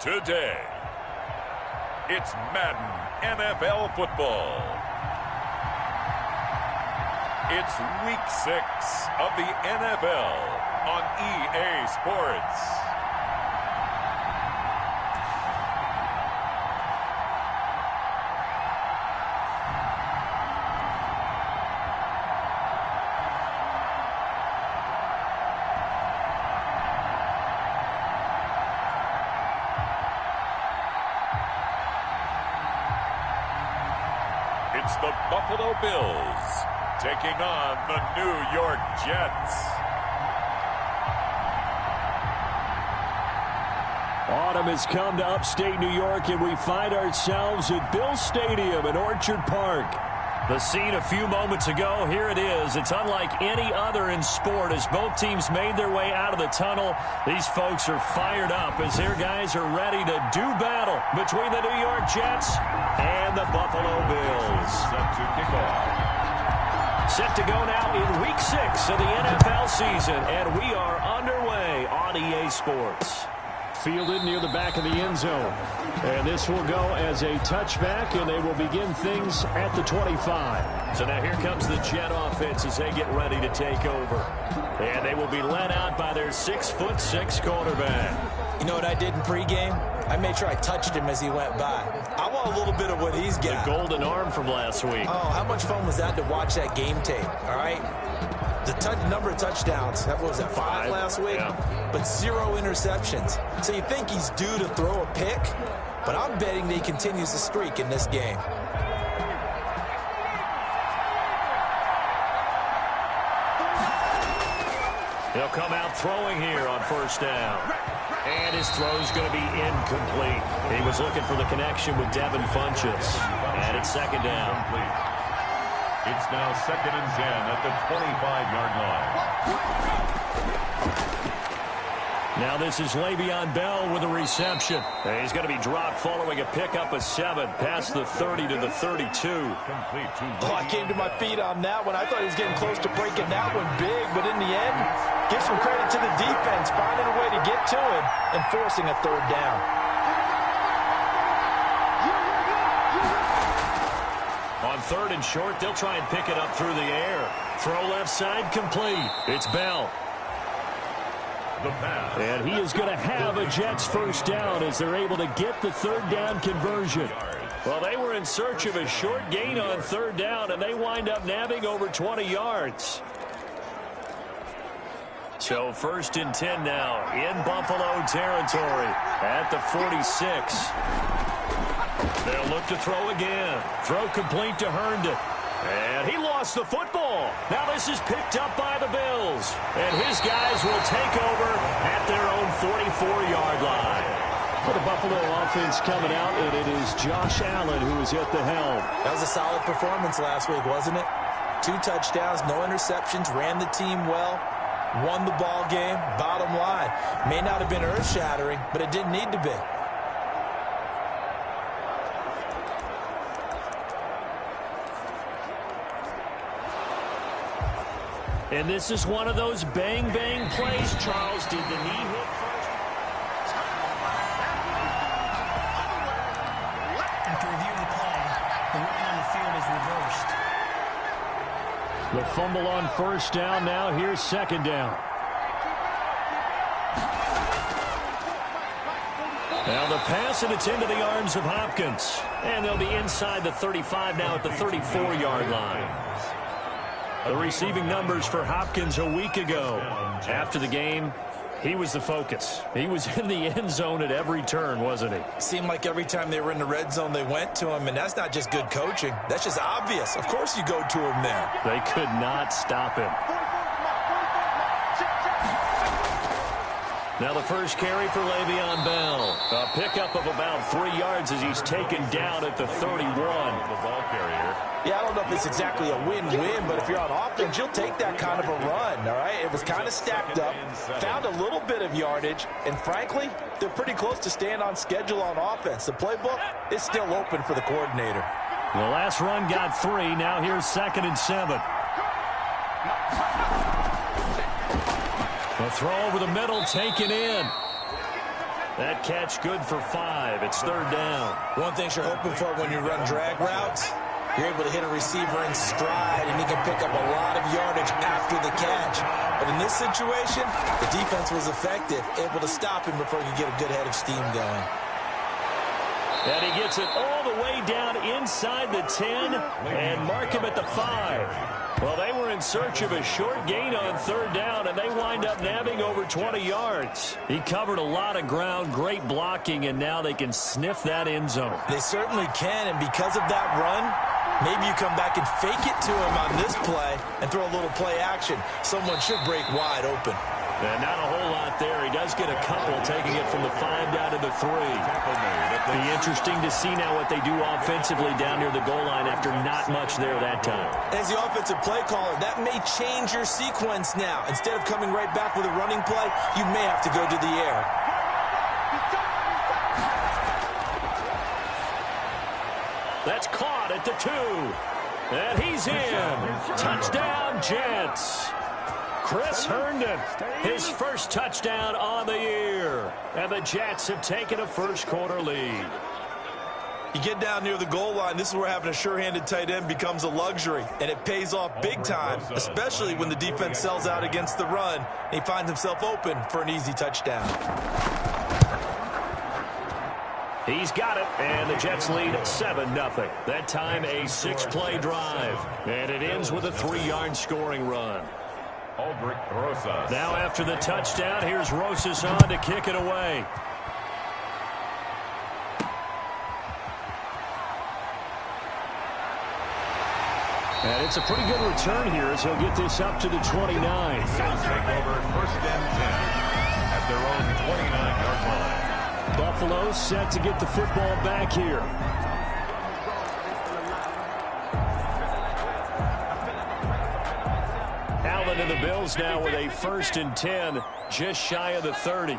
today. It's Madden NFL Football. It's Week 6 of the NFL on EA Sports. It's the Buffalo Bills taking on the New York Jets. Autumn has come to upstate New York, and we find ourselves at Bill Stadium in Orchard Park. The scene a few moments ago, here it is. It's unlike any other in sport as both teams made their way out of the tunnel. These folks are fired up as their guys are ready to do battle between the New York Jets and the Buffalo Bills. Set to kick off. Set to go now in Week 6 of the NFL season, and we are underway on EA Sports. Fielded near the back of the end zone. And this will go as a touchback, and they will begin things at the 25. So now here comes the Jet offense as they get ready to take over. And they will be led out by their 6'6" quarterback. You know what I did in pregame? I made sure I touched him as he went by. I want a little bit of what he's got. The golden arm from last week. Oh, how much fun was that to watch that game tape, all right? The number of touchdowns, what was that, 5 last week? Yeah. But 0 interceptions. So you think he's due to throw a pick? But I'm betting that he continues the streak in this game. He'll come out throwing here on first down. And his throw's going to be incomplete. He was looking for the connection with Devin Funchess. And it's second down. It's now 2nd and 10 at the 25-yard line. Now this is Le'Veon Bell with a reception. He's going to be dropped following a pickup of 7 past the 30 to the 32. I came to my feet on that one. I thought he was getting close to breaking that one big, but in the end, give some credit to the defense, finding a way to get to him and forcing a 3rd down. On 3rd and short, they'll try and pick it up through the air. Throw left side complete. It's Bell. And he is going to have a Jets first down as they're able to get the 3rd down conversion. Well, they were in search of a short gain on 3rd down, and they wind up nabbing over 20 yards. So 1st and 10 now in Buffalo territory at the 46. They'll look to throw again. Throw complete to Herndon. And he lost the football. Now this is picked up by the Bills. And his guys will take over at their own 44-yard line. For the Buffalo offense coming out, and it is Josh Allen who is at the helm. That was a solid performance last week, wasn't it? 2 touchdowns, no interceptions, ran the team well, won the ball game. Bottom line, may not have been earth-shattering, but it didn't need to be. And this is one of those bang-bang plays. Charles, did the knee hit first? After reviewing the play, the running on the field is reversed. The fumble on first down. Now here's 2nd down. Now the pass, and it's into the arms of Hopkins. And they'll be inside the 35 now at the 34-yard line. The receiving numbers for Hopkins a week ago. After the game, he was the focus. He was in the end zone at every turn, wasn't he? Seemed like every time they were in the red zone, they went to him, and that's not just good coaching. That's just obvious. Of course you go to him there. They could not stop him. Now the first carry for Le'Veon Bell. A pickup of about 3 yards as he's taken down at the 31. The ball carrier. Yeah, I don't know if it's exactly a win-win, but if you're on offense, you'll take that kind of a run, all right? It was kind of stacked up, found a little bit of yardage, and frankly, they're pretty close to staying on schedule on offense. The playbook is still open for the coordinator. The last run got 3. Now here's 2nd and 7. A throw over the middle, taken in. That catch good for 5. It's 3rd down. One thing you're hoping for when you run drag routes, you're able to hit a receiver in stride, and he can pick up a lot of yardage after the catch. But in this situation, the defense was effective, able to stop him before he could get a good head of steam going. And he gets it all the way down inside the 10 and mark him at the 5. Well, they were in search of a short gain on 3rd down, and they wind up nabbing over 20 yards. He covered a lot of ground, great blocking, and now they can sniff that end zone. They certainly can, and because of that run, maybe you come back and fake it to him on this play and throw a little play action. Someone should break wide open. And not a whole lot there. He does get a couple, taking it from the 5 down to the 3. Be interesting to see now what they do offensively down near the goal line after not much there that time. As the offensive play caller, that may change your sequence now. Instead of coming right back with a running play, you may have to go to the air. That's caught at the 2. And he's in. Touchdown, Jets. Chris Herndon, his first touchdown on the year. And the Jets have taken a first-quarter lead. You get down near the goal line, this is where having a sure-handed tight end becomes a luxury. And it pays off big time, especially when the defense sells out against the run. And he finds himself open for an easy touchdown. He's got it, and the Jets lead 7-0. That time a 6-play drive. And it ends with a 3-yard scoring run. Aldrich Rosas. Now after the touchdown, here's Rosas on to kick it away. And it's a pretty good return here as he'll get this up to the 29. He'll take over 1st and 10 at their own 29-yard line. Buffalo set to get the football back here. Allen and the Bills now with a 1st and 10, just shy of the 30.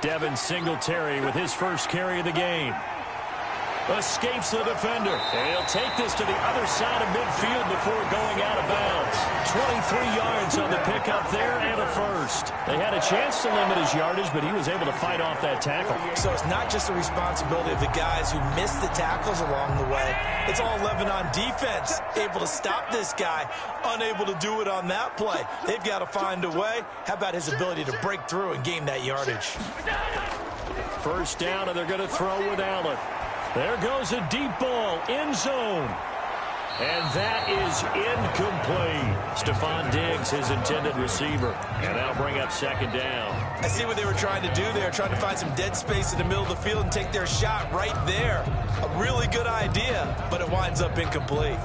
Devin Singletary with his first carry of the game. Escapes the defender. And he'll take this to the other side of midfield before going out of bounds. 23 yards on the pickup there and a first. They had a chance to limit his yardage, but he was able to fight off that tackle. So it's not just the responsibility of the guys who missed the tackles along the way. It's all 11 on defense. Able to stop this guy. Unable to do it on that play. They've got to find a way. How about his ability to break through and gain that yardage? First down, and they're going to throw with Allen. There goes a deep ball, end zone. And that is incomplete. Stephon Diggs, his intended receiver. And that'll bring up 2nd down. I see what they were trying to do there, trying to find some dead space in the middle of the field and take their shot right there. A really good idea, but it winds up incomplete.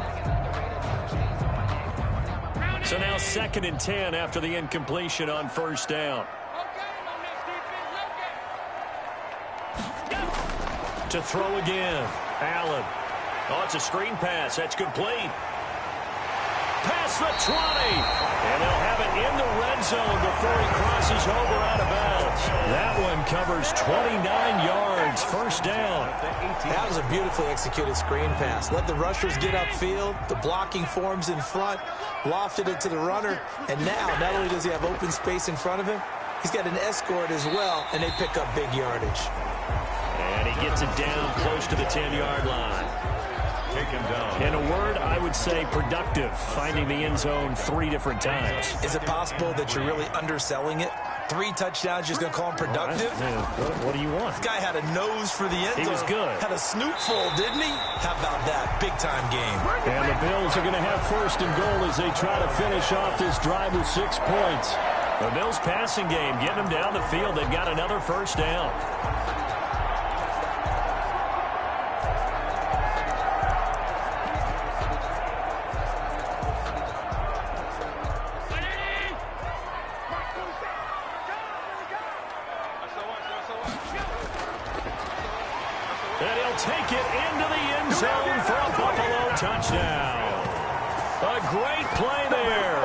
So now 2nd and 10 after the incompletion on 1st down. To throw again. Allen. Oh, it's a screen pass. That's complete. Past the 20. And they'll have it in the red zone before he crosses over out of bounds. That one covers 29 yards. 1st down. That was a beautifully executed screen pass. Let the rushers get upfield. The blocking forms in front. Lofted it to the runner. And now, not only does he have open space in front of him, he's got an escort as well, and they pick up big yardage. And he gets it down close to the 10-yard line. Taken down. In a word, I would say productive, finding the end zone 3 different times. Is it possible that you're really underselling it? 3 touchdowns, just going to call him productive? What do you want? This guy had a nose for the end zone. He was good. Had a snootful, didn't he? How about that? Big-time game. And the Bills are going to have 1st and goal as they try to finish off this drive with 6 points. The Bills passing game, getting them down the field. They've got another 1st down. And he'll take it into the end zone for a Buffalo touchdown. A great play there.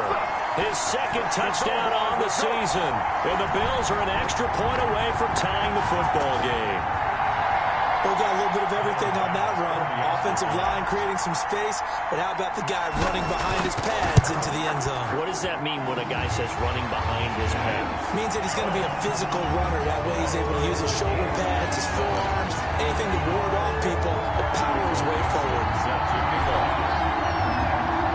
His 2nd touchdown on the season. And the Bills are an extra point away from tying the football game. Well, we got a little bit of everything on that run. Offensive line creating some space, but how about the guy running behind his pads into the end zone? What does that mean when a guy says running behind his pads? Means that he's going to be a physical runner. That way he's able to use his shoulder pads, his forearms, anything to ward off people, but power his way forward.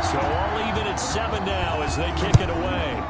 So all even at 7 now as they kick it away.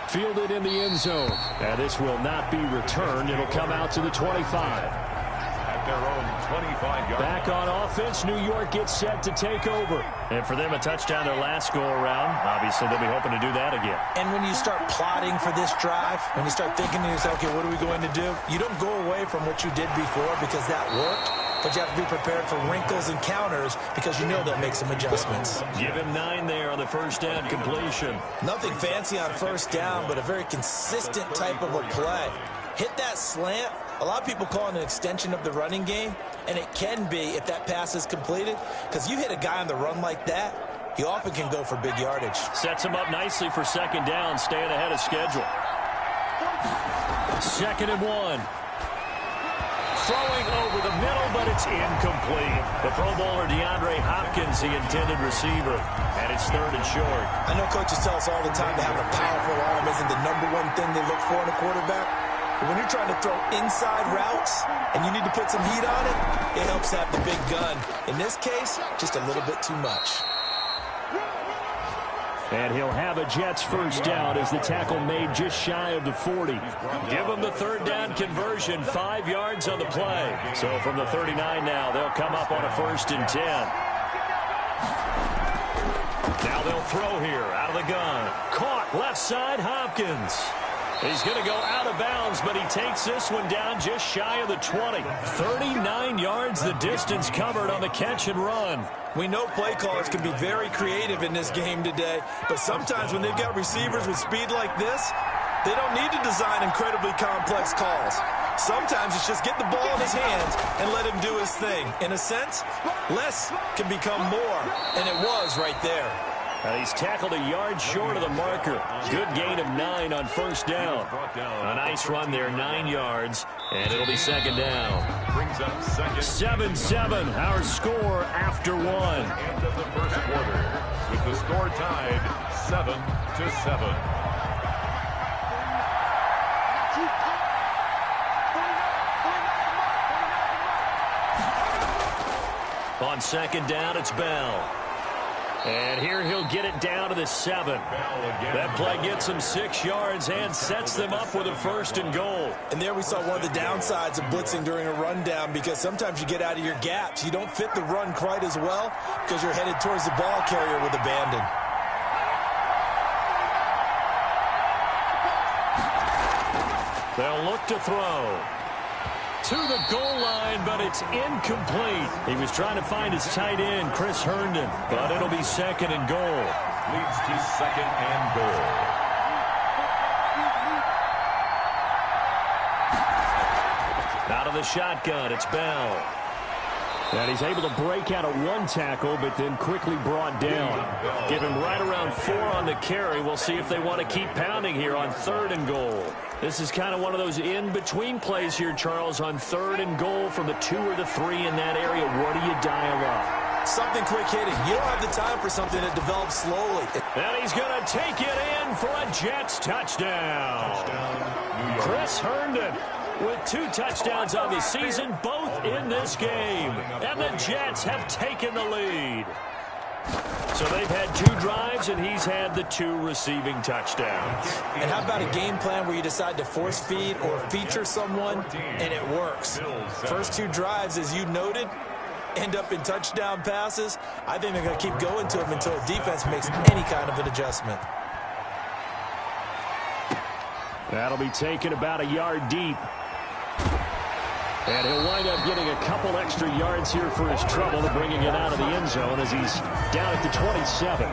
Fielded in the end zone. And this will not be returned. It'll come out to the 25. At their own 25-yard line. Back on offense, New York gets set to take over. And for them, a touchdown their last go-around. Obviously, they'll be hoping to do that again. And when you start plotting for this drive, when you start thinking to yourself, okay, what are we going to do? You don't go away from what you did before because that worked. But you have to be prepared for wrinkles and counters because you know they'll make some adjustments. Give him 9 there on the first down completion. Nothing fancy on first down, but a very consistent type of a play. Hit that slant. A lot of people call it an extension of the running game, and it can be if that pass is completed, because you hit a guy on the run like that, he often can go for big yardage. Sets him up nicely for second down, staying ahead of schedule. 2nd and 1. Throwing over the middle, but it's incomplete. The Pro Bowler DeAndre Hopkins, the intended receiver, and it's 3rd and short. I know coaches tell us all the time that having a powerful arm isn't the #1 thing they look for in a quarterback. But when you're trying to throw inside routes and you need to put some heat on it, it helps have the big gun. In this case, just a little bit too much. And he'll have a Jets first down as the tackle made just shy of the 40. Give them the 3rd down conversion, 5 yards on the play. So from the 39 now, they'll come up on a 1st and 10. Now they'll throw here out of the gun. Caught left side, Hopkins. He's going to go out of bounds, but he takes this one down just shy of the 20. 39 yards the distance covered on the catch and run. We know play callers can be very creative in this game today, but sometimes when they've got receivers with speed like this, they don't need to design incredibly complex calls. Sometimes it's just get the ball in his hands and let him do his thing. In a sense, less can become more, and it was right there. He's tackled a yard short of the marker. Good gain of 9 on first down. A nice run there, 9 yards, and it'll be second down. Brings up second. 7-7, our score after 1. End of the first quarter with the score tied 7-7. On second down, it's Bell. And here he'll get it down to the 7. That play gets him 6 yards and sets them up with a 1st and goal. And there we saw one of the downsides of blitzing during a rundown, because sometimes you get out of your gaps. You don't fit the run quite as well because you're headed towards the ball carrier with abandon. They'll look to throw. To the goal line, but it's incomplete. He was trying to find his tight end, Chris Herndon, but it'll be 2nd and goal. Leads to 2nd and goal. Out of the shotgun, it's Bell. And he's able to break out of 1 tackle, but then quickly brought down. Give him right around 4 on the carry. We'll see if they want to keep pounding here on 3rd and goal. This is kind of one of those in-between plays here, Charles, on 3rd and goal from the 2 or the 3 in that area. What do you dial up? Something quick hitting. You don't have the time for something that develops slowly. And he's going to take it in for a Jets touchdown. New York. Chris Herndon with 2 touchdowns on the season, both in this game. And the Jets have taken the lead. So they've had 2 drives, and he's had the 2 receiving touchdowns. And how about a game plan where you decide to force feed or feature someone, and it works? First 2 drives, as you noted, end up in touchdown passes. I think they're going to keep going to them until defense makes any kind of an adjustment. That'll be taken about a yard deep. And he'll wind up getting a couple extra yards here for his trouble, to bringing it out of the end zone as he's down at the 27.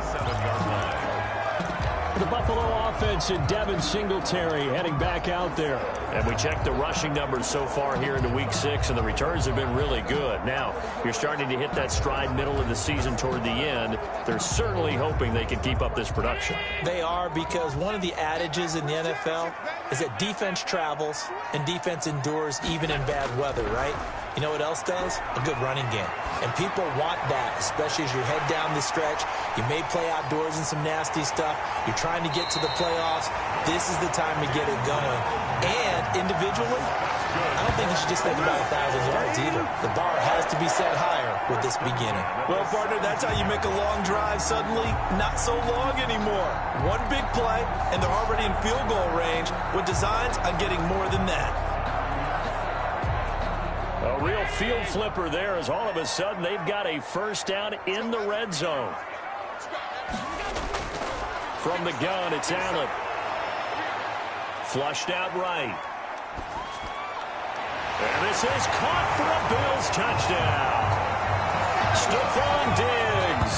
The Buffalo offense and Devin Singletary heading back out there. And we checked the rushing numbers so far here into Week 6, and the returns have been really good. Now, you're starting to hit that stride middle of the season toward the end. They're certainly hoping they can keep up this production. They are, because one of the adages in the NFL is that defense travels and defense endures even in bad weather, right? You know what else does? A good running game. And people want that, especially as you head down the stretch. You may play outdoors in some nasty stuff. You're trying to get to the playoffs. This is the time to get it going. And individually, I don't think you should just think about 1,000 yards either. The bar has to be set higher with this beginning. Well, partner, that's how you make a long drive suddenly not so long anymore. One big play, and they're already in field goal range with designs on getting more than that. A real field flipper there, as all of a sudden they've got a first down in the red zone. From the gun, it's Allen. Flushed out right. And this is caught for a Bills touchdown. Stephon Diggs,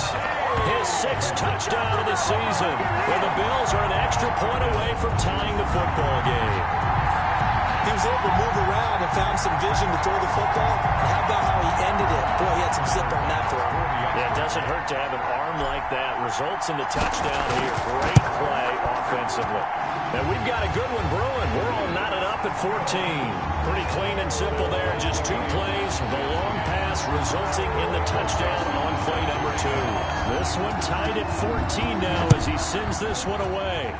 his 6th touchdown of the season. And the Bills are an extra point away from tying the football game. He was able to move around and found some vision to throw the football. How about how he ended it? Boy, he had some zip on that throw. Yeah, it doesn't hurt to have an arm like that. Results in the touchdown here. Great play offensively. And we've got a good one brewing. We're all knotted up at 14. Pretty clean and simple there. Just 2 plays. The long pass resulting in the touchdown on play number 2. This one tied at 14 now as he sends this one away.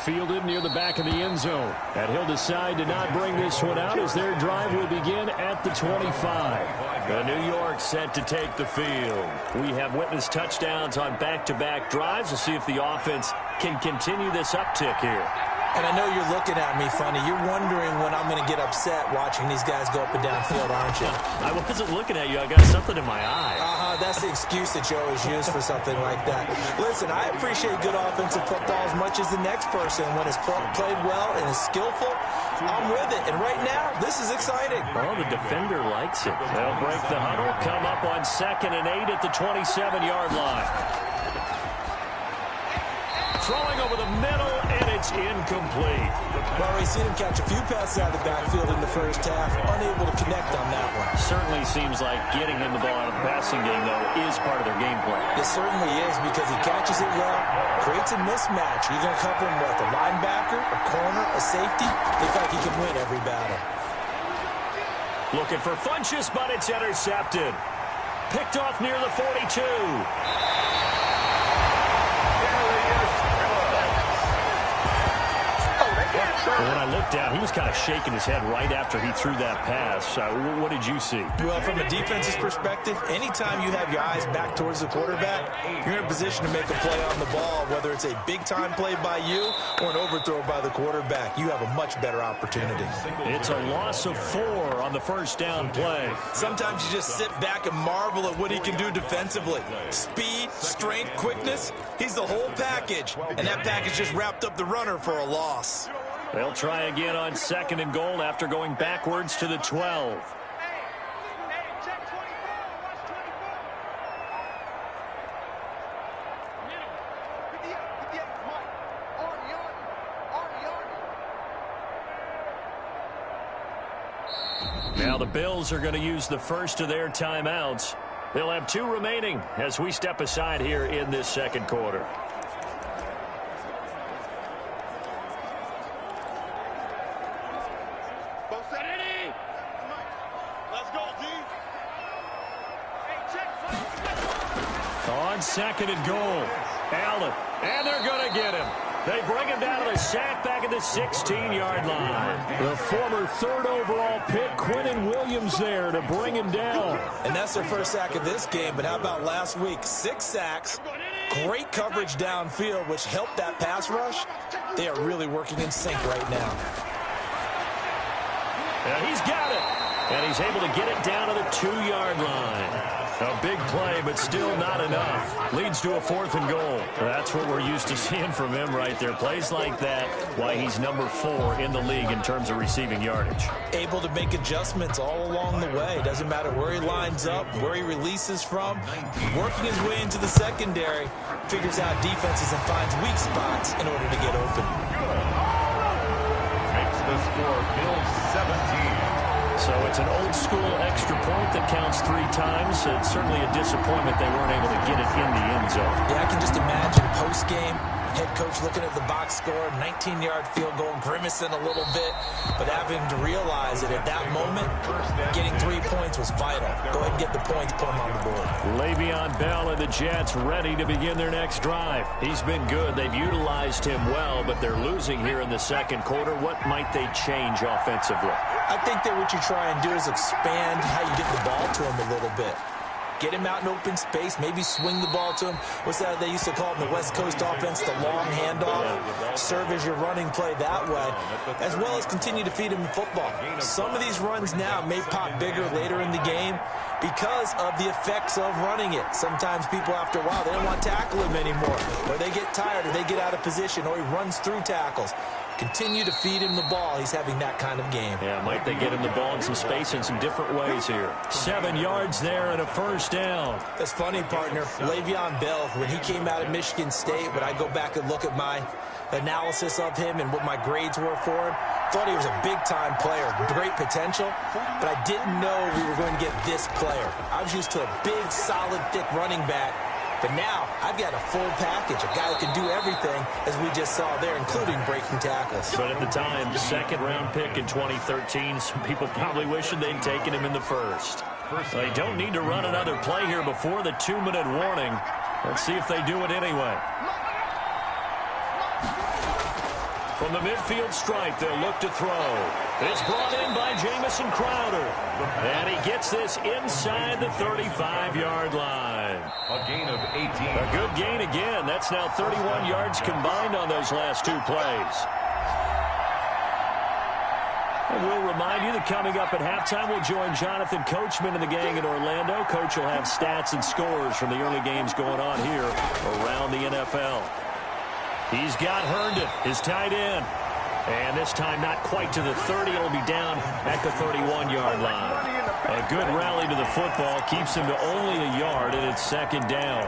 Fielded near the back of the end zone. And he'll decide to not bring this one out as their drive will begin at the 25. The New York set to take the field. We have witnessed touchdowns on back-to-back drives. We'll see if the offense can continue this uptick here. And I know you're looking at me funny. You're wondering when I'm going to get upset watching these guys go up and down field, aren't you? I wasn't looking at you. I got something in my eye. That's the excuse that you always use for something like that. Listen, I appreciate good offensive football as much as the next person. When it's played well and is skillful, I'm with it. And right now, this is exciting. Well, the defender likes it. They'll break the huddle, come up on 2nd and 8 at the 27-yard line. Throwing over the middle, and it's incomplete. Well, we've seen him catch a few passes out of the backfield in the first half, unable to connect on that one. Certainly seems like getting him the ball out of the passing game, though, is part of their game plan. It certainly is, because he catches it well, creates a mismatch. You're going to cover him with a linebacker, a corner, a safety. They feel like he can win every battle. Looking for Funchess, but it's intercepted. Picked off near the 42. When I looked down, he was kind of shaking his head right after he threw that pass. What did you see? Well, from a defense's perspective, anytime you have your eyes back towards the quarterback, you're in a position to make a play on the ball, whether it's a big-time play by you or an overthrow by the quarterback. You have a much better opportunity. It's a loss of 4 on the first down play. Sometimes you just sit back and marvel at what he can do defensively. Speed, strength, quickness, he's the whole package. And that package just wrapped up the runner for a loss. They'll try again on 2nd and goal after going backwards to the 12. Now the Bills are going to use the first of their timeouts. They'll have 2 remaining as we step aside here in this second quarter. On 2nd and goal, Allen, and they're going to get him. They bring him down to the sack back at the 16-yard line. The former 3rd overall pick, Quinnen Williams, there to bring him down. And that's their first sack of this game, but how about last week? 6 sacks, great coverage downfield, which helped that pass rush. They are really working in sync right now. And he's got it. And he's able to get it down to the 2-yard line. A big play, but still not enough. Leads to a 4th and goal. That's what we're used to seeing from him right there. Plays like that, why he's number 4 in the league in terms of receiving yardage. Able to make adjustments all along the way. Doesn't matter where he lines up, where he releases from. Working his way into the secondary, figures out defenses and finds weak spots in order to get open. Makes the score Bills 17. So it's an old-school extra point that counts 3 times. It's certainly a disappointment they weren't able to get it in the end zone. Yeah, I can just imagine post-game, head coach looking at the box score, 19-yard field goal, grimacing a little bit, but having to realize that at that moment, getting 3 points was vital. Go ahead and get the points, put them on the board. Le'Veon Bell and the Jets ready to begin their next drive. He's been good. They've utilized him well, but they're losing here in the second quarter. What might they change offensively? I think that what you try and do is expand how you get the ball to him a little bit. Get him out in open space, maybe swing the ball to him. What's that they used to call it in the West Coast offense, the long handoff? Serve as your running play that way, as well as continue to feed him the football. Some of these runs now may pop bigger later in the game because of the effects of running it. Sometimes people, after a while, they don't want to tackle him anymore, or they get tired, or they get out of position, or he runs through tackles. Continue to feed him the ball. He's having that kind of game. Yeah, might they get him the ball in some space in some different ways here. 7 yards there and a 1st down. That's funny, partner. Le'Veon Bell, when he came out of Michigan State, when I go back and look at my analysis of him and what my grades were for him, thought he was a big-time player, great potential, but I didn't know we were going to get this player. I was used to a big, solid, thick running back. But now, I've got a full package, a guy who can do everything, as we just saw there, including breaking tackles. But at the time, 2nd-round pick in 2013, some people probably wishing they'd taken him in the 1st. They don't need to run another play here before the 2-minute warning. Let's see if they do it anyway. From the midfield stripe, they'll look to throw. It's brought in by Jamison Crowder. And he gets this inside the 35-yard line. A gain of 18. A good gain again. That's now 31 yards combined on those last 2 plays. And we'll remind you that coming up at halftime, we'll join Jonathan Coachman and the gang in Orlando. Coach will have stats and scores from the early games going on here around the NFL. He's got Herndon, his tight end. And this time not quite to the 30. It'll be down at the 31-yard line. A good rally to the football keeps him to only a yard, and it's 2nd down.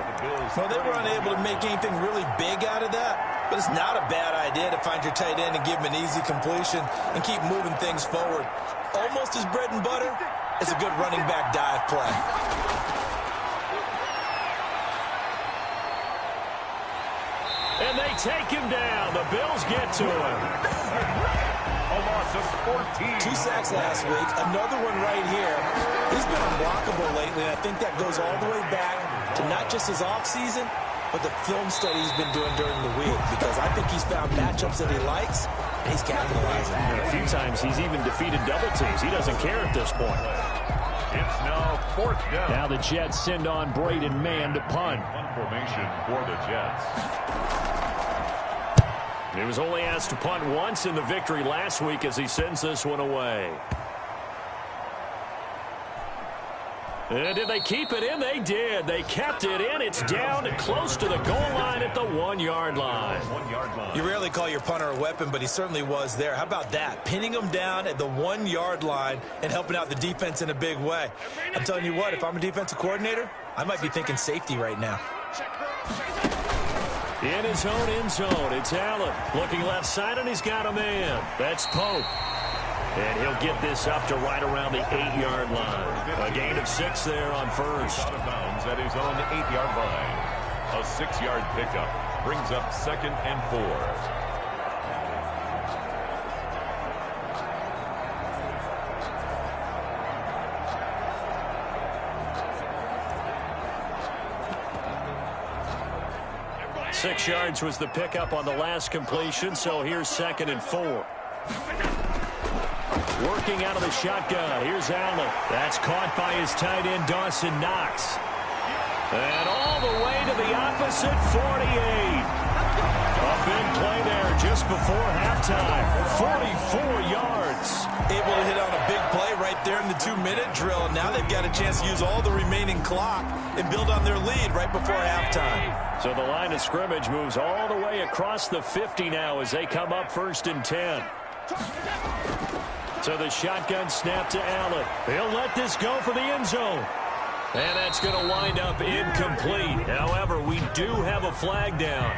Well, they were unable to make anything really big out of that, but it's not a bad idea to find your tight end and give him an easy completion and keep moving things forward. Almost his bread and butter is a good running back dive play. And they take him down. The Bills get to him. A loss of 14. 2 sacks last week. Another one right here. He's been unblockable lately, and I think that goes all the way back to not just his offseason, but the film study he's been doing during the week, because I think he's found matchups that he likes, and he's capitalizing. And a few times he's even defeated double teams. He doesn't care at this point. It's now 4th down. Now the Jets send on Braden Mann to punt. Punt formation for the Jets. He was only asked to punt once in the victory last week as he sends this one away. And did they keep it in? They did. They kept it in. It's down close to the goal line at the 1-yard line. 1-yard line. You rarely call your punter a weapon, but he certainly was there. How about that? Pinning him down at the 1-yard line and helping out the defense in a big way. I'm telling you what, if I'm a defensive coordinator, I might be thinking safety right now. In his own end zone, it's Allen. Looking left side, and he's got a man. That's Pope. And he'll get this up to right around the 8-yard line. A gain of 6 there on 1st. Out of bounds at his own 8-yard line. A 6-yard pickup brings up 2nd and 4. Six yards was the pickup on the last completion, so here's 2nd and 4. Working out of the shotgun. Here's Allen. That's caught by his tight end, Dawson Knox. And all the way to the opposite 48. A big play there. just before halftime. 44 yards. Able to hit on a big play right there in the 2-minute drill. And now they've got a chance to use all the remaining clock and build on their lead right before halftime. So the line of scrimmage moves all the way across the 50 now as they come up 1st and 10. So the shotgun snap to Allen. He'll let this go for the end zone. And that's going to wind up incomplete. However, we do have a flag down.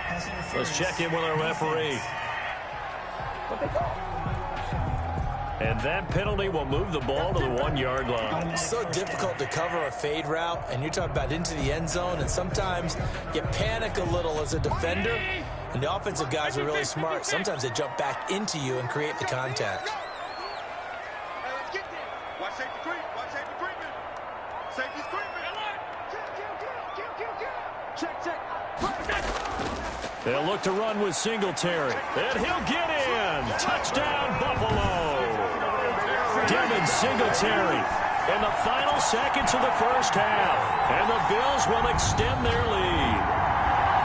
Let's check in with our referee. And that penalty will move the ball to the 1-yard line. It's so difficult to cover a fade route, and you're talking about into the end zone, and sometimes you panic a little as a defender, and the offensive guys are really smart. Sometimes they jump back into you and create the contact. They'll look to run with Singletary. And he'll get in. Touchdown, Buffalo. Devin Singletary in the final seconds of the first half. And the Bills will extend their lead.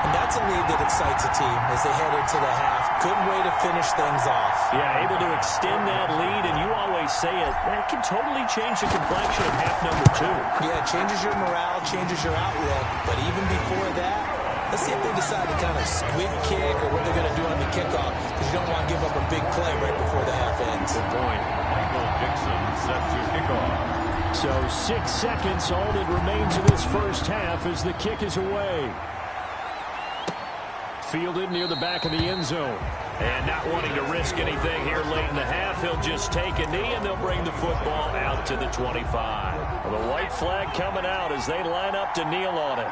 And that's a lead that excites a team as they head into the half. Good way to finish things off. Yeah, able to extend that lead, and you always say it, that can totally change the complexion of half number 2. Yeah, it changes your morale, changes your outlook. But even before that, let's see if they decide to kind of squib kick or what they're going to do on the kickoff, because you don't want to give up a big play right before the half ends. Good point. Michael Dixon set to kick off. So 6 seconds, all that remains of this first half as the kick is away. Fielded near the back of the end zone. And not wanting to risk anything here late in the half, he'll just take a knee and they'll bring the football out to the 25. Well, the white flag coming out as they line up to kneel on it.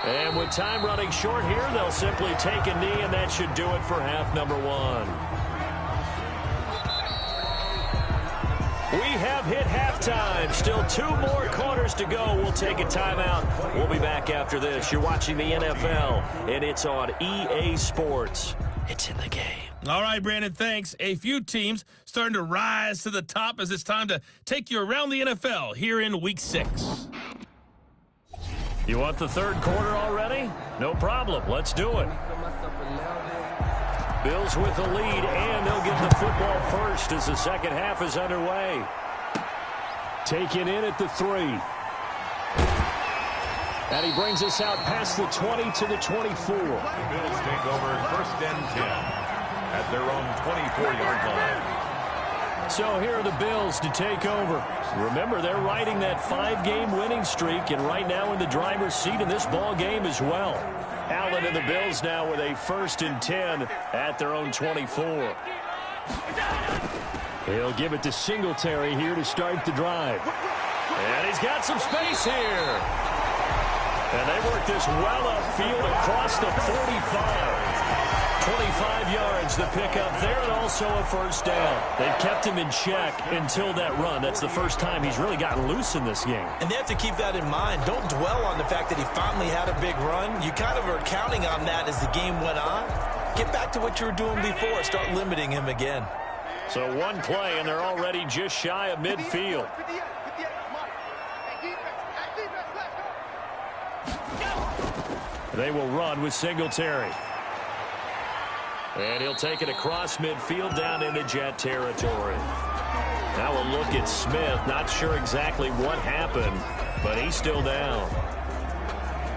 And with time running short here, they'll simply take a knee, and that should do it for half number 1. We have hit halftime. Still 2 more quarters to go. We'll take a timeout. We'll be back after this. You're watching the NFL, and it's on EA Sports. It's in the game. All right, Brandon, thanks. A few teams starting to rise to the top as it's time to take you around the NFL here in Week 6. You want the third quarter already? No problem. Let's do it. Bills with the lead, and they'll get the football first as the second half is underway. Taken in at the 3. And he brings us out past the 20 to the 24. The Bills take over 1st and 10 at their own 24-yard line. So here are the Bills to take over. Remember, they're riding that 5-game winning streak, and right now in the driver's seat in this ball game as well. Allen and the Bills now with a 1st and 10 at their own 24. He'll give it to Singletary here to start the drive. And he's got some space here. And they work this well upfield across the 45. 25 yards the pickup there, and also a first down. They've kept him in check until that run. That's the first time he's really gotten loose in this game. And they have to keep that in mind. Don't dwell on the fact that he finally had a big run. You kind of are counting on that as the game went on. Get back to what you were doing before. Start limiting him again. So one play, and they're already just shy of midfield. They will run with Singletary. And he'll take it across midfield down into Jet territory. Now we'll look at Smith. Not sure exactly what happened, but he's still down.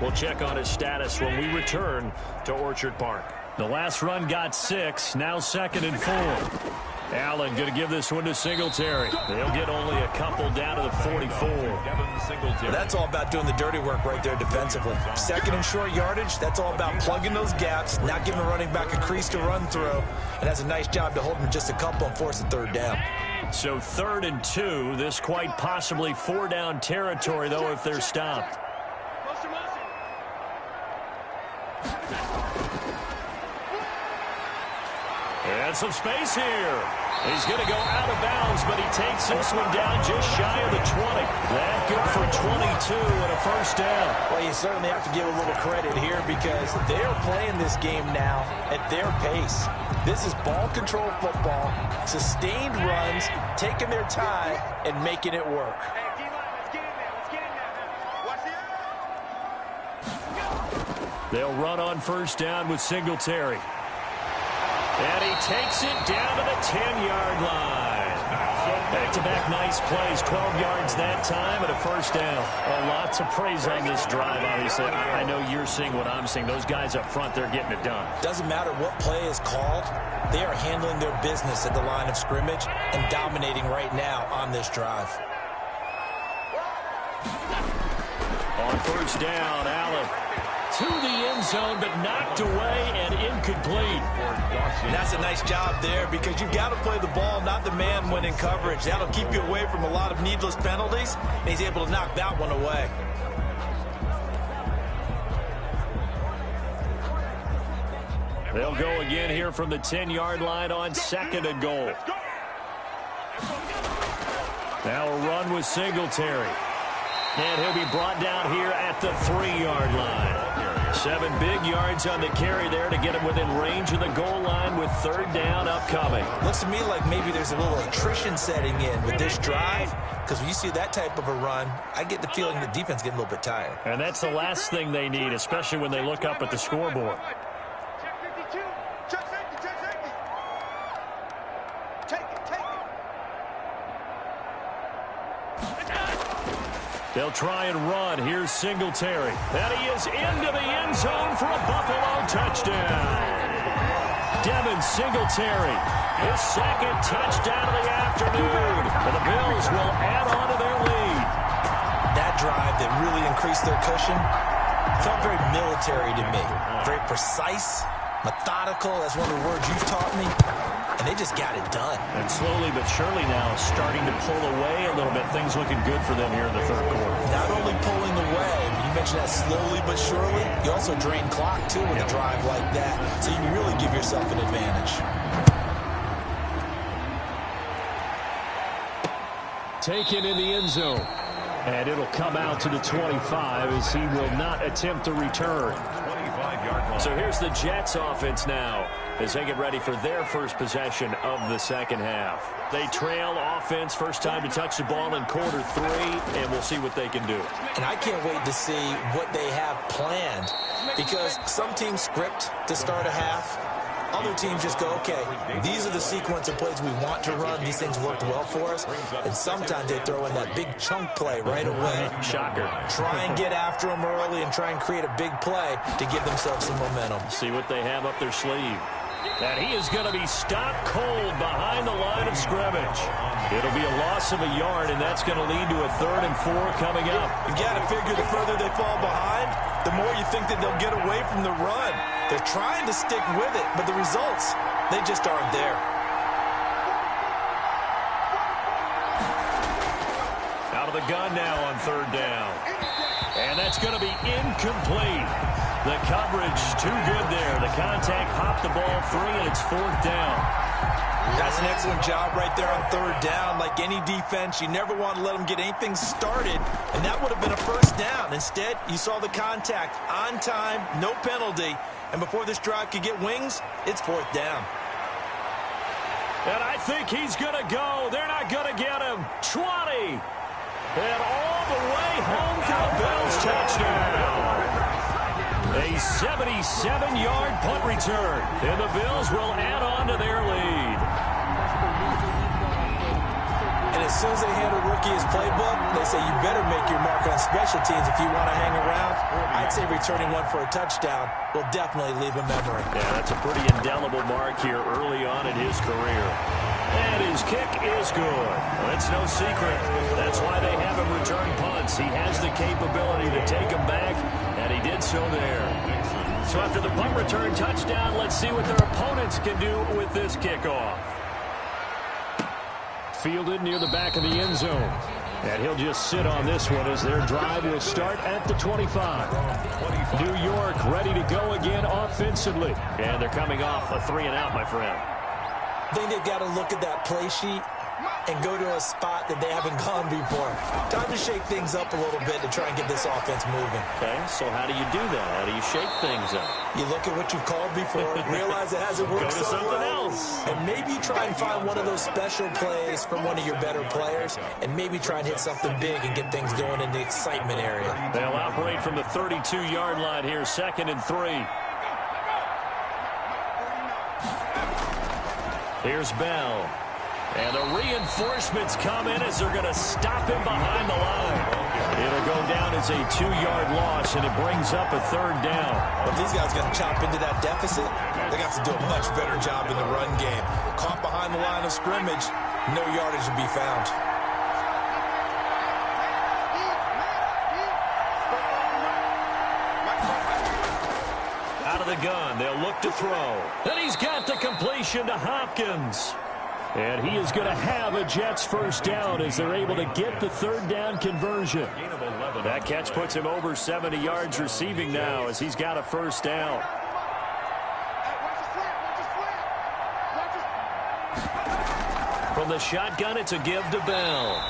We'll check on his status when we return to Orchard Park. The last run got 6, now 2nd and 4. Allen going to give this one to Singletary. They'll get only a couple down to the 44. That's all about doing the dirty work right there defensively. 2nd and short yardage, that's all about plugging those gaps, not giving the running back a crease to run through, and that's a nice job to hold him just a couple and force a 3rd down. So 3rd and 2, this quite possibly 4-down territory, though, if they're stopped. And some space here. He's going to go out of bounds, but he takes this one down just shy of the 20. That good for 22 and a first down. Well, you certainly have to give a little credit here because they're playing this game now at their pace. This is ball control football, sustained runs, taking their time, and making it work. They'll run on first down with Singletary. And he takes it down to the 10-yard line. Back-to-back nice plays, 12 yards that time and a first down. Well, lots of praise on this drive, obviously. I know you're seeing what I'm seeing. Those guys up front, they're getting it done. Doesn't matter what play is called. They are handling their business at the line of scrimmage and dominating right now on this drive. On first down, Allen to the end zone, but knocked away and incomplete. And that's a nice job there because you've got to play the ball, not the man when in coverage. That'll keep you away from a lot of needless penalties, and he's able to knock that one away. They'll go again here from the 10-yard line on second and goal. Now a run with Singletary. And he'll be brought down here at the 3-yard line. 7 big yards on the carry there to get him within range of the goal line with third down upcoming. Looks to me like maybe there's a little attrition setting in with this drive, because when you see that type of a run, I get the feeling the defense getting a little bit tired. And that's the last thing they need, especially when they look up at the scoreboard. They'll try and run. Here's Singletary. And he is into the end zone for a Buffalo touchdown. Devin Singletary, his second touchdown of the afternoon. And the Bills will add on to their lead. That drive that really increased their cushion felt very military to me. Very precise, methodical. That's one of the words you've taught me. And they just got it done. And slowly but surely now starting to pull away a little bit. Things looking good for them here in the third quarter. Not only pulling away, but you mentioned that slowly but surely. You also drain clock, too, with a drive like that. So you really give yourself an advantage. Taken in the end zone. And it'll come out to the 25 as he will not attempt to return. So here's the Jets offense now as they get ready for their first possession of the second half. They trail offense, first time to touch the ball in quarter 3, and we'll see what they can do. And I can't wait to see what they have planned, because some teams script to start a half. Other teams just go, okay, these are the sequence of plays we want to run. These things worked well for us. And sometimes they throw in that big chunk play right away. Shocker. Try and get after them early and try and create a big play to give themselves some momentum. See what they have up their sleeve. And he is going to be stopped cold behind the line of scrimmage. It'll be a loss of a yard, and that's going to lead to a 3rd and 4 coming up. You've got to figure the further they fall behind, the more you think that they'll get away from the run. They're trying to stick with it, but the results, they just aren't there. Out of the gun now on 3rd down. And that's going to be incomplete. The coverage too good there. The contact popped the ball free, and it's 4th down. That's an excellent job right there on 3rd down. Like any defense, you never want to let them get anything started, and that would have been a first down. Instead, you saw the contact on time, no penalty, and before this drive could get wings, it's 4th down. And I think he's going to go. They're not going to get him. 20. And all the way home for a Bills touchdown. A 77-yard punt return. And the Bills will add on to their lead. And as soon as they hand a rookie his playbook, they say you better make your mark on special teams if you want to hang around. I'd say returning one for a touchdown will definitely leave a memory. Yeah, that's a pretty indelible mark here early on in his career. And his kick is good. Well, it's no secret. That's why they have him return punts. He has the capability to take them back, and he did so there. So after the punt return touchdown, let's see what their opponents can do with this kickoff. Fielded near the back of the end zone. And he'll just sit on this one as their drive will start at the 25. New York ready to go again offensively. And they're coming off a 3-and-out, my friend. I think they've got to look at that play sheet and go to a spot that they haven't gone before. Time to shake things up a little bit to try and get this offense moving. Okay, so how do you do that? How do you shake things up? You look at what you've called before, realize it hasn't worked Go to something else. And maybe try and find one of those special plays from one of your better players, and maybe try and hit something big and get things going in the excitement area. They'll operate from the 32-yard line here, 2nd and 3. Here's Bell. And the reinforcements come in as they're going to stop him behind the line. It'll go down as a 2-yard loss, and it brings up a 3rd down. But these guys got to chop into that deficit. They got to do a much better job in the run game. Caught behind the line of scrimmage, no yardage to be found. Out of the gun, they'll look to throw. And he's got the completion to Hopkins. And he is going to have a Jets 1st down as they're able to get the 3rd down conversion. That catch puts him over 70 yards receiving now as he's got a 1st down. From the shotgun, it's a give to Bell.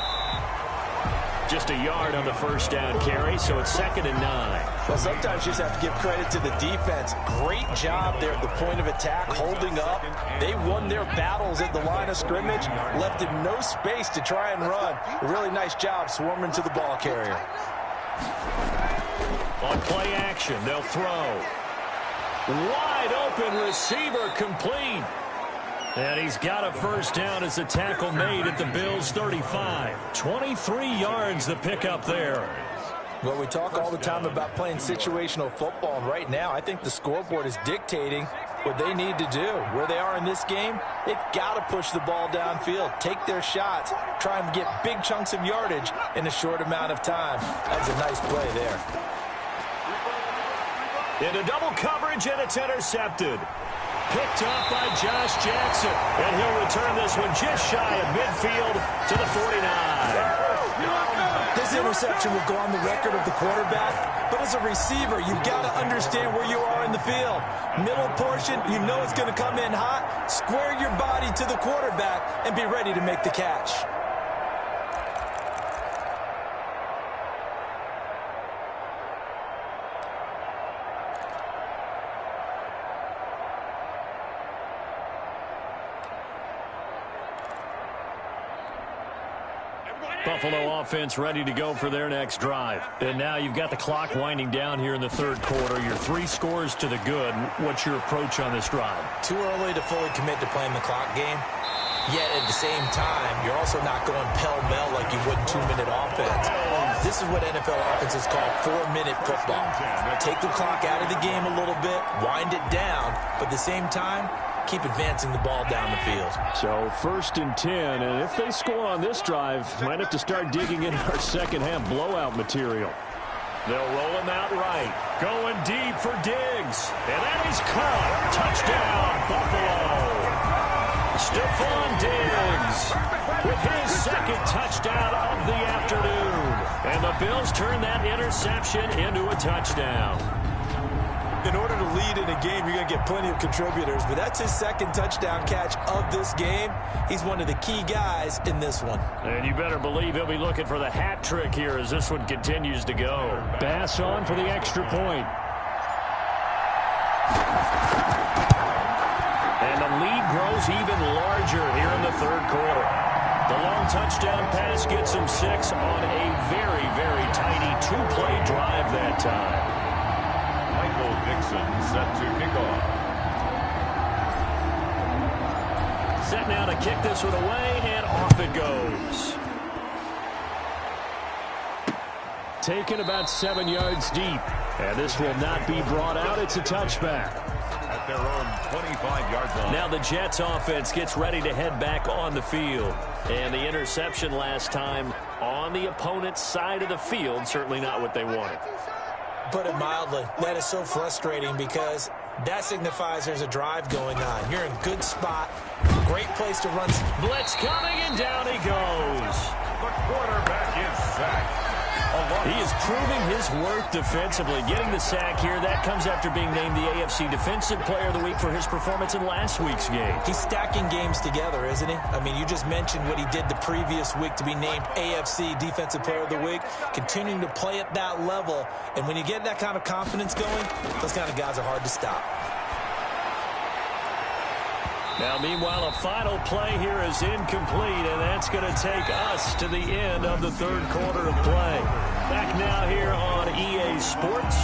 Just a yard on the 1st down carry, so it's 2nd and 9. Well, sometimes you just have to give credit to the defense. Great job there at the point of attack, holding up. They won their battles at the line of scrimmage, left him no space to try and run. A really nice job swarming to the ball carrier. On play action, they'll throw. Wide open receiver complete. And he's got a 1st down as the tackle made at the Bills' 35. 23 yards the pickup there. Well, we talk all the time about playing situational football, and right now I think the scoreboard is dictating what they need to do. Where they are in this game, they've got to push the ball downfield, take their shots, try and get big chunks of yardage in a short amount of time. That's a nice play there. Into double coverage, and it's intercepted. Picked up by Josh Jackson. And he'll return this one just shy of midfield to the 49. This interception will go on the record of the quarterback, but as a receiver, you've got to understand where you are in the field. Middle portion, you know it's going to come in hot. Square your body to the quarterback and be ready to make the catch. Buffalo offense ready to go for their next drive. And now you've got the clock winding down here in the 3rd quarter. Your 3 scores to the good. What's your approach on this drive? Too early to fully commit to playing the clock game. Yet at the same time, you're also not going pell-mell like you would in 2-minute offense. This is what NFL offenses call 4-minute football. Take the clock out of the game a little bit, wind it down, but at the same time, keep advancing the ball down the field. So 1st and 10, and if they score on this drive, might have to start digging in our second-half blowout material. They'll roll him out right. Going deep for Diggs. And that is caught. Touchdown, Buffalo. Stephon Diggs with his 2nd touchdown of the afternoon. And the Bills turn that interception into a touchdown. In order to lead in a game, you're going to get plenty of contributors, but that's his 2nd touchdown catch of this game. He's one of the key guys in this one. And you better believe he'll be looking for the hat trick here as this one continues to go. Bass on for the extra point. And the lead grows even larger here in the 3rd quarter. The long touchdown pass gets him 6 on a very, very tiny 2-play drive that time. Michael Dixon set to kick off. Set now to kick this one away, and off it goes. Taken about 7 yards deep. And this will not be brought out. It's a touchback. At their own 25-yard line. Now the Jets offense gets ready to head back on the field. And the interception last time on the opponent's side of the field, certainly not what they wanted. Put it mildly, that is so frustrating because that signifies there's a drive going on. You're in a good spot, great place to run. Blitz coming, and down he goes. The quarterback is sacked. He is proving his worth defensively. Getting the sack here, that comes after being named the AFC Defensive Player of the Week for his performance in last week's game. He's stacking games together, isn't he? I mean, you just mentioned what he did the previous week to be named AFC Defensive Player of the Week, continuing to play at that level. And when you get that kind of confidence going, those kind of guys are hard to stop. Now, meanwhile, a final play here is incomplete, and that's going to take us to the end of the third quarter of play. Back now here on EA Sports.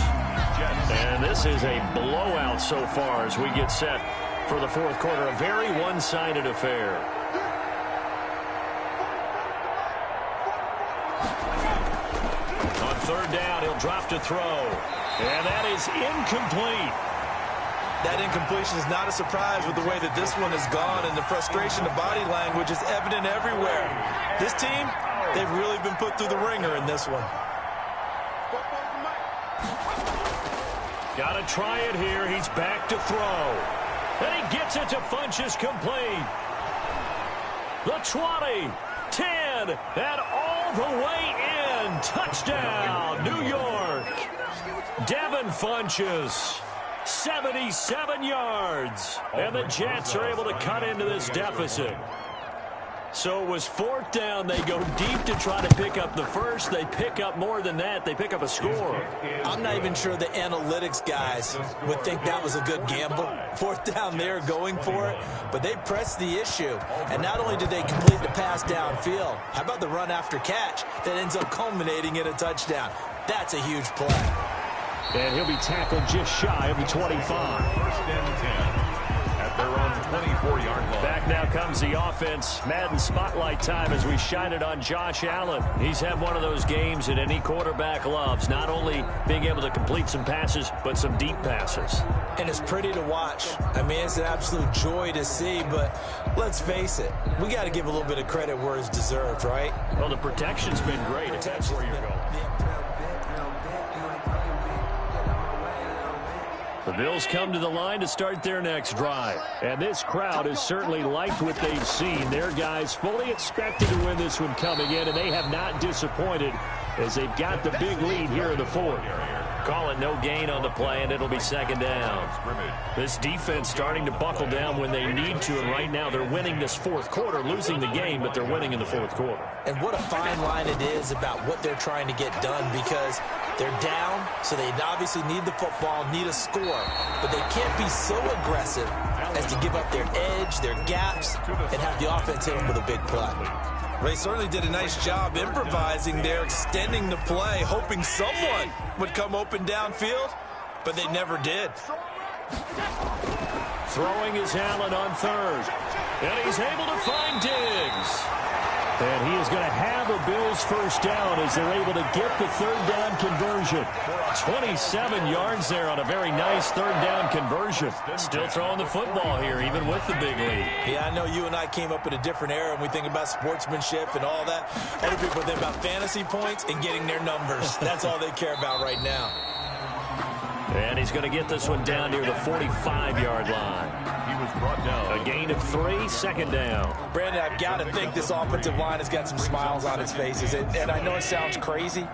And this is a blowout so far as we get set for the fourth quarter. A very one-sided affair. On third down, he'll drop to throw. And that is incomplete. That incompletion is not a surprise with the way that this one has gone, and the frustration, the body language is evident everywhere. This team, they've really been put through the ringer in this one. Got to try it here. He's back to throw. And he gets it to Funchess complete. The 20, 10, and all the way in. Touchdown, New York. Devin Funchess. 77 yards, and the Jets are able to cut into this deficit. So it was fourth down. They go deep to try to pick up the first. They pick up more than that. They pick up a score. I'm not even sure the analytics guys would think that was a good gamble. Fourth down there going for it, but they pressed the issue. And not only did they complete the pass downfield, how about the run after catch that ends up culminating in a touchdown? That's a huge play. And he'll be tackled just shy of the 25. First and 10 at their own 24-yard line. Back now comes the offense. Madden Spotlight time as we shine it on Josh Allen. He's had one of those games that any quarterback loves, not only being able to complete some passes, but some deep passes. And it's pretty to watch. I mean, it's an absolute joy to see, but let's face it, we got to give a little bit of credit where it's deserved, right? Well, the protection's been great, if that's where you're going. The Bills come to the line to start their next drive. And this crowd has certainly liked what they've seen. Their guys fully expected to win this one coming in, and they have not disappointed as they've got the big lead here in the fourth. Call it no gain on the play, and it'll be second down. This defense starting to buckle down when they need to, and right now they're winning this fourth quarter, losing the game, but they're winning in the fourth quarter. And what a fine line it is about what they're trying to get done, because they're down, so they obviously need the football, need a score, but they can't be so aggressive as to give up their edge, their gaps, and have the offense hit them with a big play. They certainly did a nice job improvising there, extending the play, hoping someone would come open downfield, but they never did. Throwing is Allen on third, and he's able to find Diggs. And he is going to have a Bills first down as they're able to get the third down conversion. 27 yards there on a very nice third down conversion. Still throwing the football here, even with the big lead. Yeah, I know you and I came up in a different era, and we think about sportsmanship and all that. Other people think about fantasy points and getting their numbers. That's all they care about right now. And he's going to get this one down near the 45-yard line. He was brought down. A gain of 3, second down. Brandon, I've got to think this offensive line has got some smiles on its faces. And I know it sounds crazy,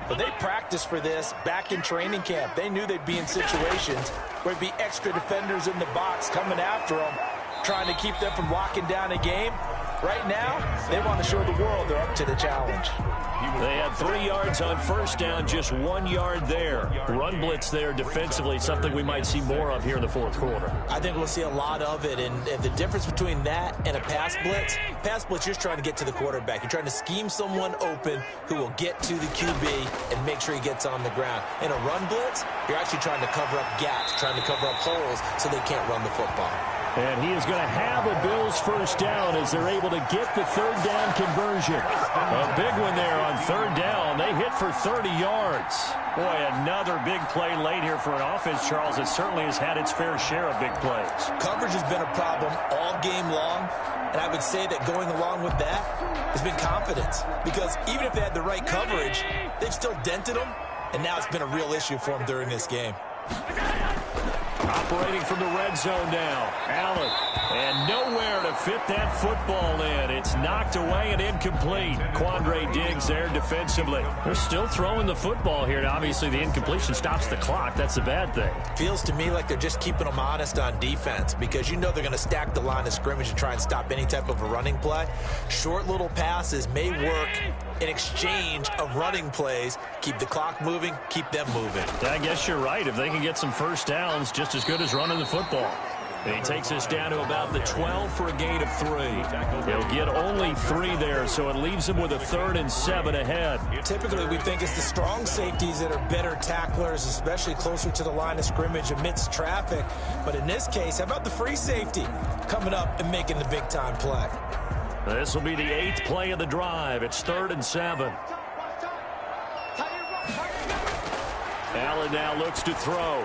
but they practiced for this back in training camp. They knew they'd be in situations where there'd be extra defenders in the box coming after them, trying to keep them from locking down a game. Right now, they want to show the world they're up to the challenge. They had 3 yards on first down, just 1 yard there. Run blitz there defensively, something we might see more of here in the fourth quarter. I think we'll see a lot of it, and the difference between that and a pass blitz, you're just trying to get to the quarterback. You're trying to scheme someone open who will get to the QB and make sure he gets on the ground. In a run blitz, you're actually trying to cover up gaps, trying to cover up holes so they can't run the football. And he is going to have a Bills first down as they're able to get the third down conversion. A big one there on third down. They hit for 30 yards. Boy, another big play late here for an offense, Charles, that certainly has had its fair share of big plays. Coverage has been a problem all game long, and I would say that going along with that has been confidence. Because even if they had the right coverage, they've still dented them, and now it's been a real issue for them during this game. Operating from the red zone now. Allen. And nowhere to fit that football in. It's knocked away and incomplete. Quandre Diggs there defensively. They're still throwing the football here. And obviously, the incompletion stops the clock. That's a bad thing. Feels to me like they're just keeping them honest on defense because you know they're going to stack the line of scrimmage and try and stop any type of a running play. Short little passes may work in exchange of running plays. Keep the clock moving, keep them moving. I guess you're right. If they can get some first downs, just as good as running the football. And he takes us down to about the 12 for a gain of 3. He'll get only 3 there, so it leaves him with a 3rd and 7 ahead. Typically, we think it's the strong safeties that are better tacklers, especially closer to the line of scrimmage amidst traffic. But in this case, how about the free safety coming up and making the big-time play? This will be the 8th play of the drive. It's 3rd and 7. Allen now looks to throw.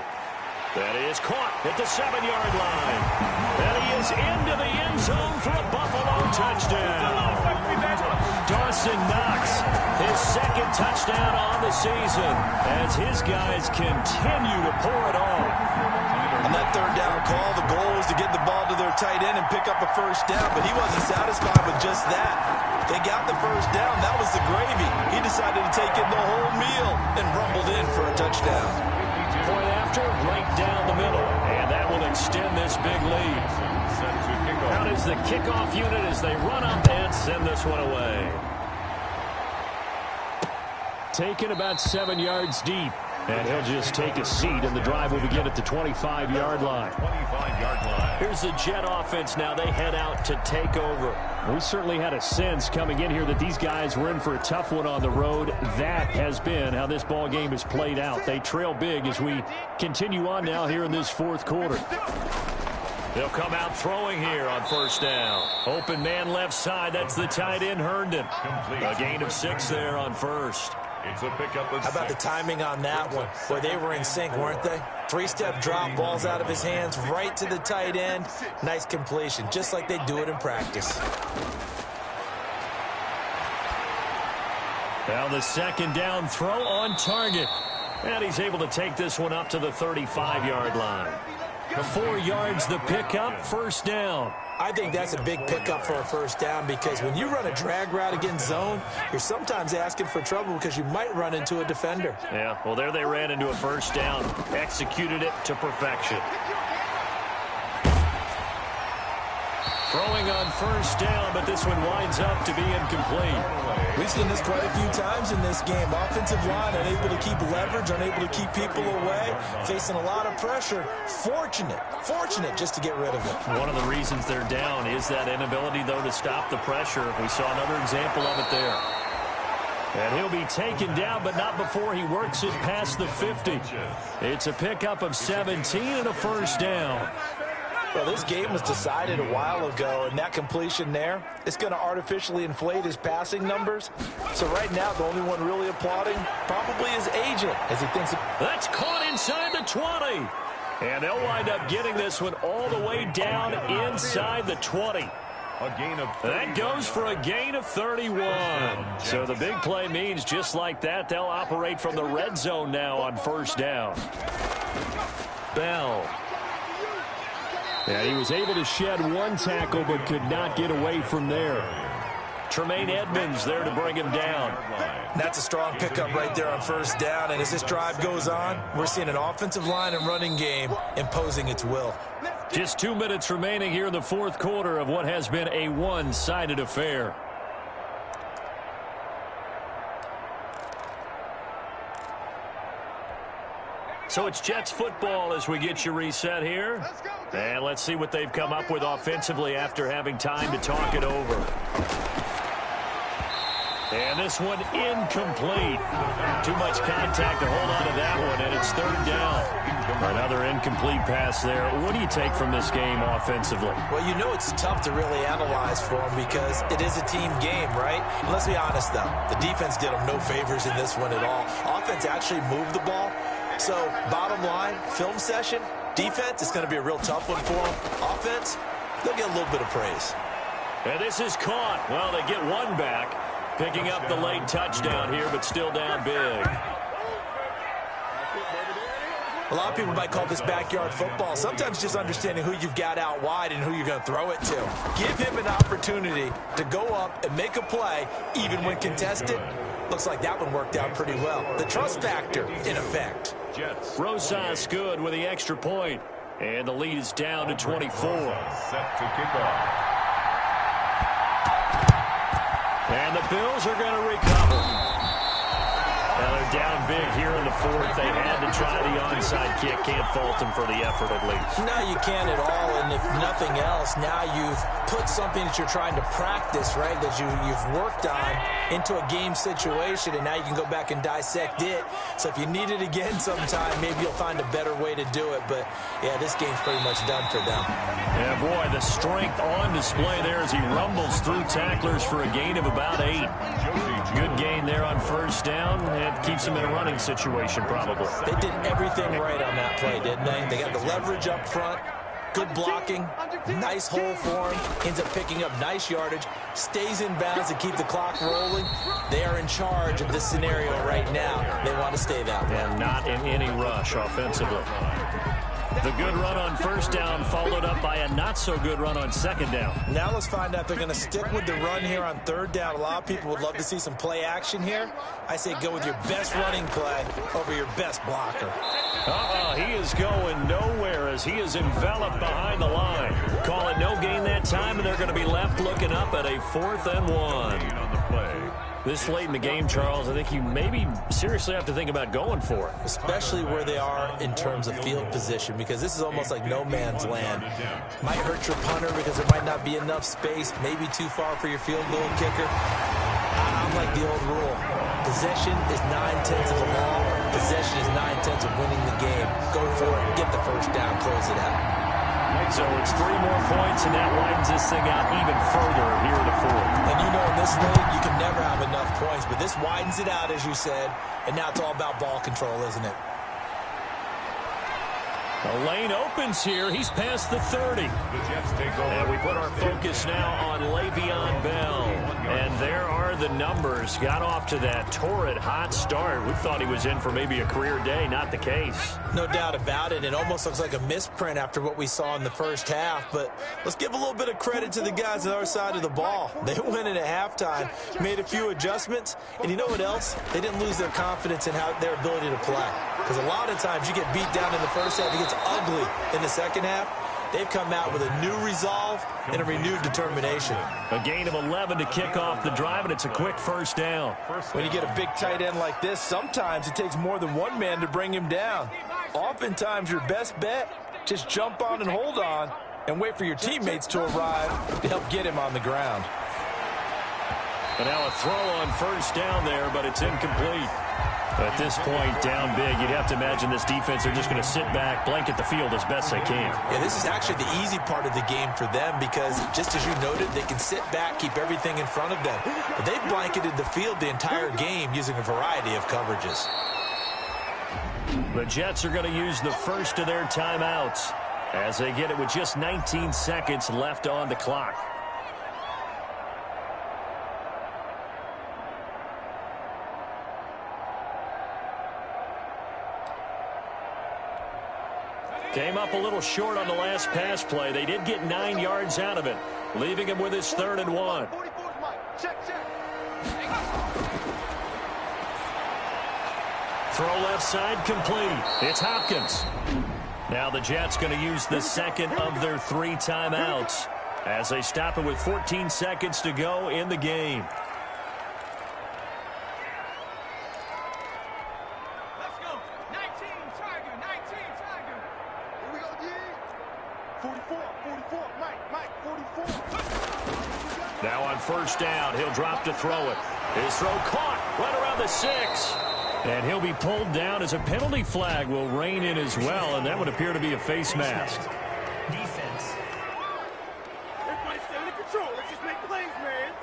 That is caught at the 7-yard line. And he is into the end zone for a Buffalo touchdown. Dawson Knox, his 2nd touchdown on the season as his guys continue to pour it on. On that 3rd down call, the goal was to get the ball to their tight end and pick up a first down, but he wasn't satisfied with just that. They got the first down. That was the gravy. He decided to take in the whole meal and rumbled in for a touchdown. Point after, right down the middle, and that will extend this big lead. Out is the kickoff unit as they run up and send this one away. Taken about 7 yards deep. And he'll just take a seat, and the drive will begin at the 25-yard line. 25-yard line. Here's the Jet offense now. They head out to take over. We certainly had a sense coming in here that these guys were in for a tough one on the road. That has been how this ball game has played out. They trail big as we continue on now here in this 4th quarter. They'll come out throwing here on 1st down. Open man left side. That's the tight end, Herndon. A gain of 6 there on 1st. It's a pickup of How about the timing on that one? Boy, they were in sync, weren't they? 3-step drop, balls out of his hands, right to the tight end. Nice completion, just like they do it in practice. Now the 2nd down throw on target. And he's able to take this one up to the 35-yard line. 4 yards the pickup, 1st down. I think that's a big pickup for a 1st down because when you run a drag route against zone, you're sometimes asking for trouble because you might run into a defender. Yeah, well, there they ran into a 1st down, executed it to perfection. Throwing on 1st down, but this one winds up to be incomplete. We've seen this quite a few times in this game. Offensive line unable to keep leverage, unable to keep people away, facing a lot of pressure. Fortunate just to get rid of it. One of the reasons they're down is that inability, though, to stop the pressure. We saw another example of it there. And he'll be taken down, but not before he works it past the 50. It's a pickup of 17 and a 1st down. Well, this game was decided a while ago, and that completion there, it's going to artificially inflate his passing numbers. So right now, the only one really applauding probably his agent as he thinks. That's caught inside the 20. And they'll wind up getting this one all the way down inside the 20. A gain of 31. That goes for a gain of 31. So the big play means just like that, they'll operate from the red zone now on 1st down. Bell. Yeah, he was able to shed 1 tackle but could not get away from there. Tremaine Edmonds there to bring him down. That's a strong pickup right there on 1st down, and as this drive goes on, we're seeing an offensive line and running game imposing its will. Just 2 minutes remaining here in the 4th quarter of what has been a one-sided affair. So it's Jets football as we get you reset here. And let's see what they've come up with offensively after having time to talk it over. And this one incomplete. Too much contact to hold on to that one, and it's 3rd down. Another incomplete pass there. What do you take from this game offensively? Well, you know it's tough to really analyze for them because it is a team game, right? And let's be honest, though. The defense did them no favors in this one at all. Offense actually moved the ball. So, bottom line, film session, defense is going to be a real tough one for them. Offense, they'll get a little bit of praise. And this is caught. Well, they get 1 back. Picking up the late touchdown here, but still down big. A lot of people might call this backyard football. Sometimes just understanding who you've got out wide and who you're going to throw it to. Give him an opportunity to go up and make a play, even when contested. Looks like that one worked out pretty well. The trust factor in effect. Rosas good with the extra point. And the lead is down to 24. Set to kick off. And the Bills are going to recover. Now they're down big here in the fourth. They had to try the onside kick. Can't fault them for the effort at least. No, you can't at all. And if nothing else, now you've put something that you're trying to practice, right, that you've worked on into a game situation, and now you can go back and dissect it. So if you need it again sometime, maybe you'll find a better way to do it. But, yeah, this game's pretty much done for them. Yeah, boy, the strength on display there as he rumbles through tacklers for a gain of about 8. Good gain there on first down. It keeps him in a running situation probably. They did everything right on that play, didn't they? They got the leverage up front, good blocking, nice hole for him, ends up picking up nice yardage, stays in bounds to keep the clock rolling. They are in charge of this scenario right now. They want to stay that way. And not in any rush offensively. The good run on first down followed up by a not-so-good run on second down. Now let's find out if they're going to stick with the run here on third down. A lot of people would love to see some play action here. I say go with your best running play over your best blocker. He is going nowhere as he is enveloped behind the line. Call it no gain that time, and they're going to be left looking up at a 4th and 1. On the play. This late in the game, Charles, I think you maybe seriously have to think about going for it. Especially where they are in terms of field position, because this is almost like no man's land. Might hurt your punter because there might not be enough space, maybe too far for your field goal kicker. I'm like the old rule. Possession is 9/10 of the law. Possession is 9/10 of winning the game. Go for it, get the first down, close it out. So it's 3 more points, and that widens this thing out even further here in the fourth. And you know in this league, you can never have enough points, but this widens it out, as you said, and now it's all about ball control, isn't it? The lane opens here. He's past the 30. The Jets take over. And we put our focus now on Le'Veon Bell. And there are the numbers. Got off to that torrid hot start. We thought he was in for maybe a career day. Not the case. No doubt about it. It almost looks like a misprint after what we saw in the first half. But let's give a little bit of credit to the guys on our side of the ball. They went in at halftime, made a few adjustments. And you know what else? They didn't lose their confidence in their ability to play. Because a lot of times you get beat down in the first half. It gets ugly in the second half. They've come out with a new resolve and a renewed determination. A gain of 11 to kick off the drive, and it's a quick first down. When you get a big tight end like this, sometimes it takes more than one man to bring him down. Oftentimes, your best bet, just jump on and hold on and wait for your teammates to arrive to help get him on the ground. And now a throw on first down there, but it's incomplete. At this point, down big, you'd have to imagine this defense are just going to sit back, blanket the field as best they can. Yeah, this is actually the easy part of the game for them because, just as you noted, they can sit back, keep everything in front of them. But they've blanketed the field the entire game using a variety of coverages. The Jets are going to use the first of their timeouts as they get it with just 19 seconds left on the clock. Came up a little short on the last pass play. They did get 9 yards out of it, leaving him with his 3rd and 1. Throw left side complete. It's Hopkins. Now the Jets going to use the second of their 3 timeouts as they stop it with 14 seconds to go in the game. Now on first down, he'll drop to throw it. His throw caught right around the 6. And he'll be pulled down as a penalty flag will rein in as well, and that would appear to be a face mask. Defense. Everybody stay under control. Let's just make plays, man.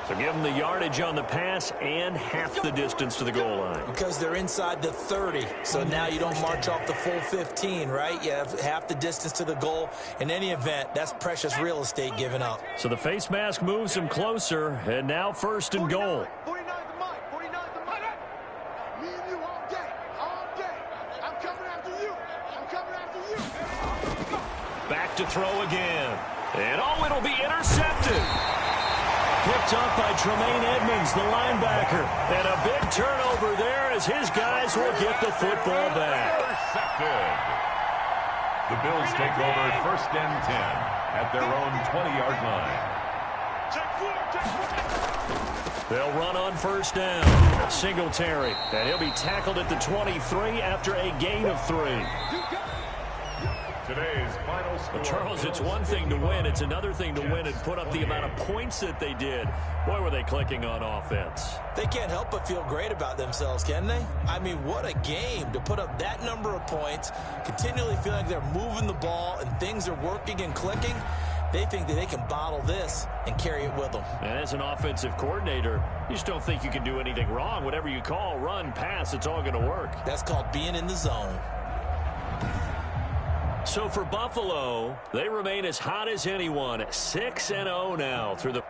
So give them the yardage on the pass and half the distance to the goal line. Because they're inside the 30, so now you don't march off the full 15, right? You have half the distance to the goal. In any event, that's precious real estate given up. So the face mask moves him closer, and now 1st and goal. 49 the mic. 49 the mic. Me and you all day. All day. I'm coming after you. Back to throw again. And oh, it'll be intercepted. Picked up by Tremaine Edmonds, the linebacker. And a big turnover there as his guys will get the football back. Intercepted. The Bills take over 1st and 10 at their own 20-yard line. They'll run on 1st down. Singletary. And he'll be tackled at the 23 after a gain of 3. Today's final score. Well, Charles, it's one thing to win. It's another thing to win and put up the amount of points that they did. Boy, were they clicking on offense. They can't help but feel great about themselves, can they? I mean, what a game to put up that number of points, continually feeling like they're moving the ball and things are working and clicking. They think that they can bottle this and carry it with them. And as an offensive coordinator, you just don't think you can do anything wrong. Whatever you call, run, pass, it's all going to work. That's called being in the zone. So for Buffalo, they remain as hot as anyone, 6-0 now through the